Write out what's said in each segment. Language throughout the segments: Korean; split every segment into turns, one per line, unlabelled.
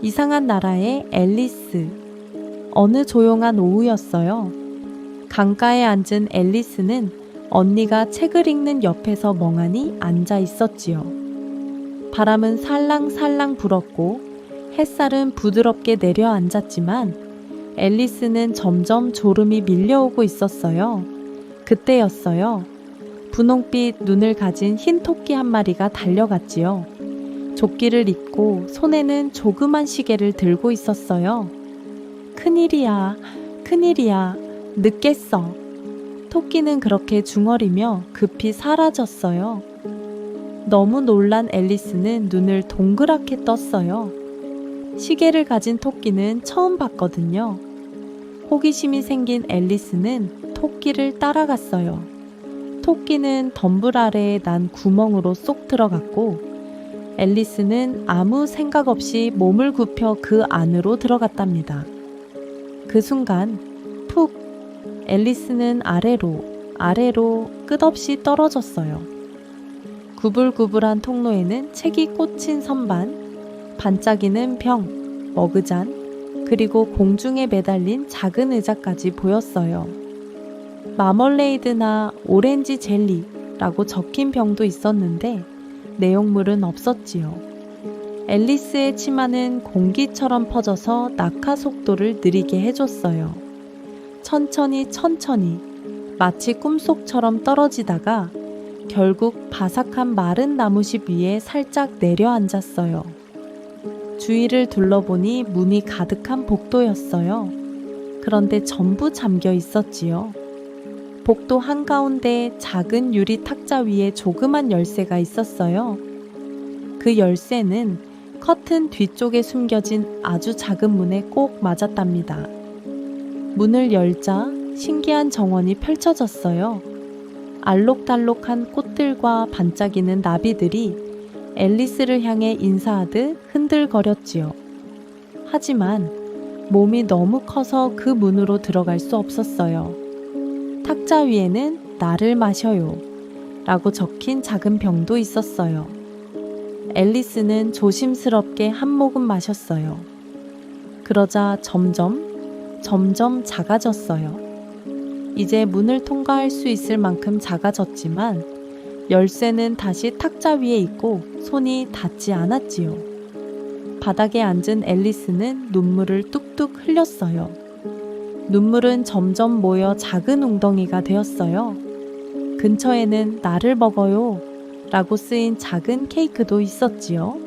이상한 나라의 앨리스. 어느 조용한 오후였어요. 강가에 앉은 앨리스는 언니가 책을 읽는 옆에서 멍하니 앉아 있었지요. 바람은 살랑살랑 불었고 햇살은 부드럽게 내려앉았지만 앨리스는 점점 졸음이 밀려오고 있었어요. 그때였어요. 분홍빛 눈을 가진 흰 토끼 한 마리가 달려갔지요. 조끼를 입고 손에는 조그만 시계를 들고 있었어요. 큰일이야, 큰일이야, 늦겠어. 토끼는 그렇게 중얼이며 급히 사라졌어요. 너무 놀란 앨리스는 눈을 동그랗게 떴어요. 시계를 가진 토끼는 처음 봤거든요. 호기심이 생긴 앨리스는 토끼를 따라갔어요. 토끼는 덤불 아래에 난 구멍으로 쏙 들어갔고 앨리스는 아무 생각 없이 몸을 굽혀 그 안으로 들어갔답니다. 그 순간 푹 앨리스는 아래로 끝없이 떨어졌어요. 구불구불한 통로에는 책이 꽂힌 선반, 반짝이는 병, 머그잔, 그리고 공중에 매달린 작은 의자까지 보였어요. 마멀레이드나 오렌지 젤리라고 적힌 병도 있었는데 내용물은 없었지요. 앨리스의 치마는 공기처럼 퍼져서 낙하 속도를 느리게 해줬어요. 천천히 마치 꿈속처럼 떨어지다가 결국 바삭한 마른 나무십 위에 살짝 내려앉았어요. 주위를 둘러보니 문이 가득한 복도였어요. 그런데 전부 잠겨 있었지요. 복도 한가운데 작은 유리 탁자 위에 조그만 열쇠가 있었어요. 그 열쇠는 커튼 뒤쪽에 숨겨진 아주 작은 문에 꼭 맞았답니다. 문을 열자 신기한 정원이 펼쳐졌어요. 알록달록한 꽃들과 반짝이는 나비들이 앨리스를 향해 인사하듯 흔들거렸지요. 하지만 몸이 너무 커서 그 문으로 들어갈 수 없었어요. 탁자 위에는 나를 마셔요 라고 적힌 작은 병도 있었어요. 앨리스는 조심스럽게 한 모금 마셨어요. 그러자 점점 작아졌어요. 이제 문을 통과할 수 있을 만큼 작아졌지만 열쇠는 다시 탁자 위에 있고 손이 닿지 않았지요. 바닥에 앉은 앨리스는 눈물을 뚝뚝 흘렸어요. 눈물은 점점 모여 작은 웅덩이가 되었어요. 근처에는 나를 먹어요 라고 쓰인 작은 케이크도 있었지요.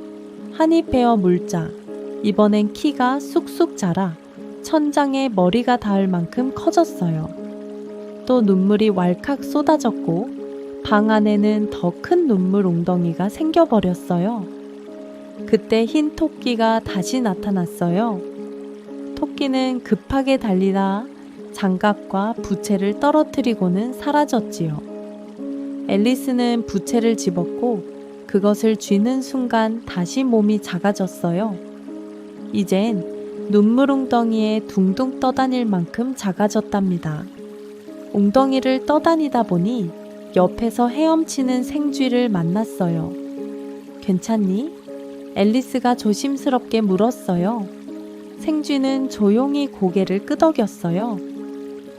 한입 베어 물자. 이번엔 키가 쑥쑥 자라 천장에 머리가 닿을 만큼 커졌어요. 또 눈물이 왈칵 쏟아졌고 방 안에는 더 큰 눈물 웅덩이가 생겨버렸어요. 그때 흰 토끼가 다시 나타났어요. 토끼는 급하게 달리다 장갑과 부채를 떨어뜨리고는 사라졌지요. 앨리스는 부채를 집었고 그것을 쥐는 순간 다시 몸이 작아졌어요. 이젠 눈물 웅덩이에 둥둥 떠다닐 만큼 작아졌답니다. 웅덩이를 떠다니다 보니 옆에서 헤엄치는 생쥐를 만났어요. 괜찮니? 앨리스가 조심스럽게 물었어요. 생쥐는 조용히 고개를 끄덕였어요.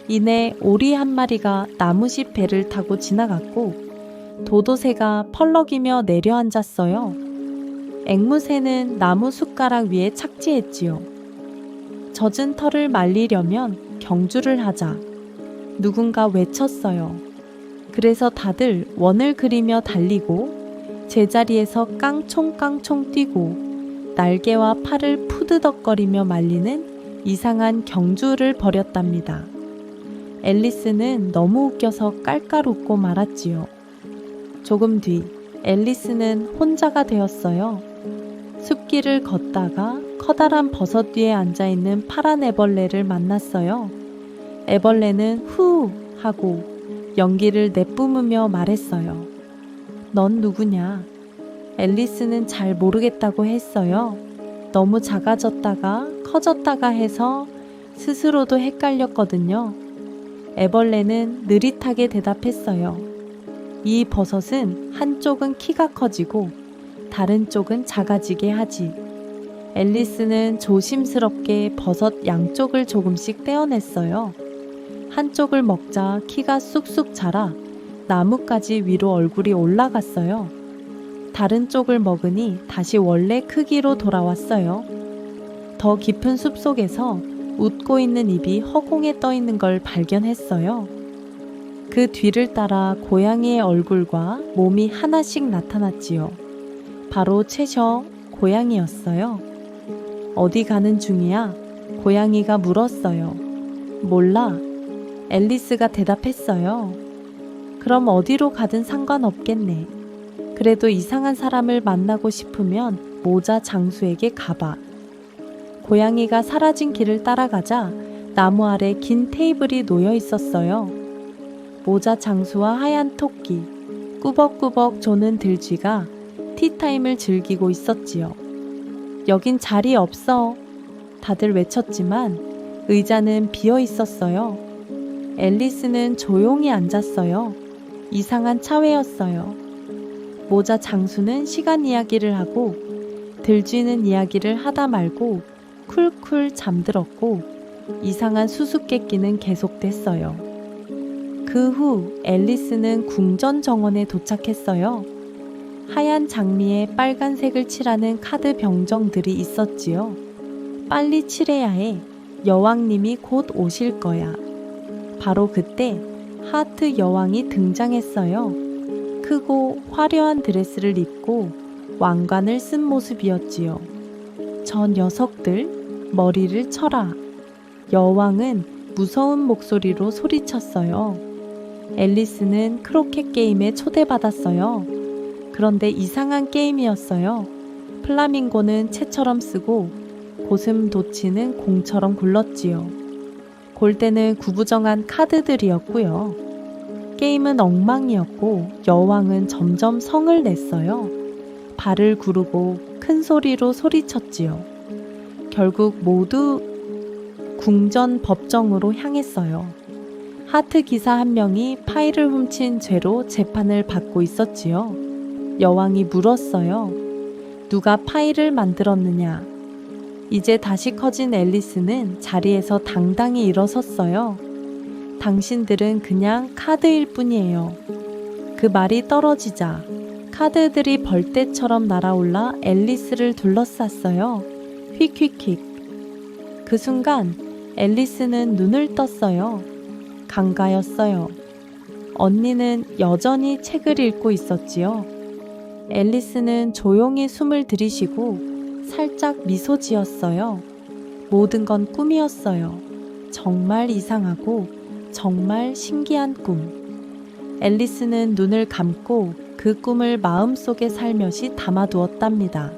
이내 오리 한 마리가 나무십 배를 타고 지나갔고 도도새가 펄럭이며 내려앉았어요. 앵무새는 나무 숟가락 위에 착지했지요. 젖은 털을 말리려면 경주를 하자. 누군가 외쳤어요. 그래서 다들 원을 그리며 달리고 제자리에서 깡총깡총 뛰고 날개와 팔을 푸드덕거리며 말리는 이상한 경주를 벌였답니다. 앨리스는 너무 웃겨서 깔깔 웃고 말았지요. 조금 뒤 앨리스는 혼자가 되었어요. 숲길을 걷다가 커다란 버섯 뒤에 앉아있는 파란 애벌레를 만났어요. 애벌레는 후 하고 연기를 내뿜으며 말했어요. 넌 누구냐? 앨리스는 잘 모르겠다고 했어요. 너무 작아졌다가 커졌다가 해서 스스로도 헷갈렸거든요. 애벌레는 느릿하게 대답했어요. 이 버섯은 한쪽은 키가 커지고 다른 쪽은 작아지게 하지. 앨리스는 조심스럽게 버섯 양쪽을 조금씩 떼어냈어요. 한쪽을 먹자 키가 쑥쑥 자라 나뭇가지 위로 얼굴이 올라갔어요. 다른 쪽을 먹으니 다시 원래 크기로 돌아왔어요. 더 깊은 숲속에서 웃고 있는 입이 허공에 떠 있는 걸 발견했어요. 그 뒤를 따라 고양이의 얼굴과 몸이 하나씩 나타났지요. 바로 채셔 고양이였어요. 어디 가는 중이야? 고양이가 물었어요. 몰라. 앨리스가 대답했어요. 그럼 어디로 가든 상관없겠네. 그래도 이상한 사람을 만나고 싶으면 모자 장수에게 가봐. 고양이가 사라진 길을 따라가자 나무 아래 긴 테이블이 놓여 있었어요. 모자 장수와 하얀 토끼, 꾸벅꾸벅 조는 들쥐가 티타임을 즐기고 있었지요. 여긴 자리 없어. 다들 외쳤지만 의자는 비어 있었어요. 앨리스는 조용히 앉았어요. 이상한 차회였어요. 모자 장수는 시간 이야기를 하고 들쥐는 이야기를 하다 말고 쿨쿨 잠들었고 이상한 수수께끼는 계속됐어요. 그 후 앨리스는 궁전 정원에 도착했어요. 하얀 장미에 빨간색을 칠하는 카드 병정들이 있었지요. 빨리 칠해야 해. 여왕님이 곧 오실 거야. 바로 그때 하트 여왕이 등장했어요. 크고 화려한 드레스를 입고 왕관을 쓴 모습이었지요. 저 녀석들, 머리를 쳐라. 여왕은 무서운 목소리로 소리쳤어요. 앨리스는 크로켓 게임에 초대받았어요. 그런데 이상한 게임이었어요. 플라밍고는 채처럼 쓰고 고슴도치는 공처럼 굴렀지요. 골대는 구부정한 카드들이었고요. 게임은 엉망이었고 여왕은 점점 성을 냈어요. 발을 구르고 큰 소리로 소리쳤지요. 결국 모두 궁전 법정으로 향했어요. 하트 기사 한 명이 파일을 훔친 죄로 재판을 받고 있었지요. 여왕이 물었어요. 누가 파일을 만들었느냐? 이제 다시 커진 앨리스는 자리에서 당당히 일어섰어요. 당신들은 그냥 카드일 뿐이에요. 그 말이 떨어지자 카드들이 벌떼처럼 날아올라 앨리스를 둘러쌌어요. 휙휙휙. 그 순간 앨리스는 눈을 떴어요. 강가였어요. 언니는 여전히 책을 읽고 있었지요. 앨리스는 조용히 숨을 들이쉬고 살짝 미소 지었어요. 모든 건 꿈이었어요. 정말 이상하고 정말 신기한 꿈. 앨리스는 눈을 감고 그 꿈을 마음속에 살며시 담아두었답니다.